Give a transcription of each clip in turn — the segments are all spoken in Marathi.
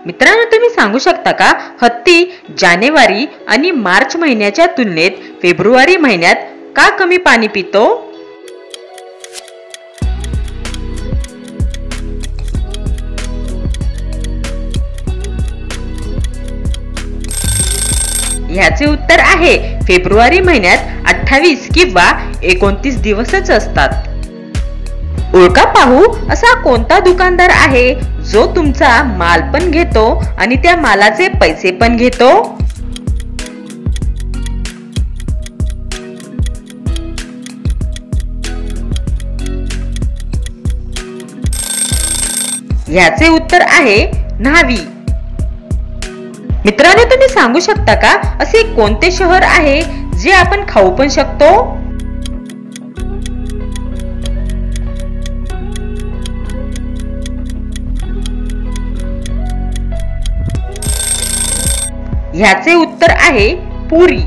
मित्रांनो, तुम्ही सांगू शकता का हत्ती जानेवारी आणि मार्च महिन्याच्या तुलनेत फेब्रुवारी महिन्यात का कमी पाणी पितो? ह्याचे उत्तर आहे फेब्रुवारी महिन्यात 28 किंवा 29 दिवसच असतात. ओळखा पाहू असा कोणता दुकानदार आहे जो तुमचा माल पण घेतो आणि त्या मालाचे पैसे पण घेतो? ह्याचे उत्तर आहे न्हावी. मित्रांनो, तुम्ही सांगू शकता का असे कोणते शहर आहे जे आपण खाऊ पण शकतो? ह्याचे उत्तर आहे पुरी.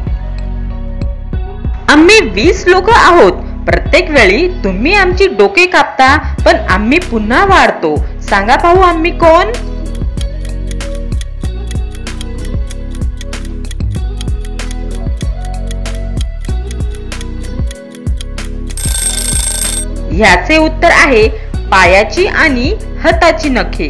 आम्ही 20 लोक आहोत. प्रत्येक वेळी तुम्ही आमची डोके कापता पण आम्ही पुन्हा वाढतो. सांगा पाहू आम्ही कोण? ह्याचे उत्तर आहे पायाची आणि हाताची नखे.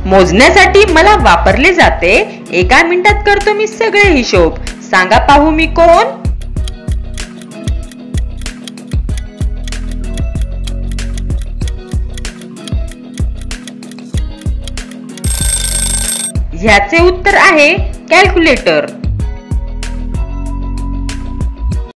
मोजण्यासाठी मला वापरले जाते. 1 मिनिटात करतो मी सगळे हिशोब. सांगा पाहू मी कोण? ह्याचे उत्तर आहे कॅल्क्युलेटर.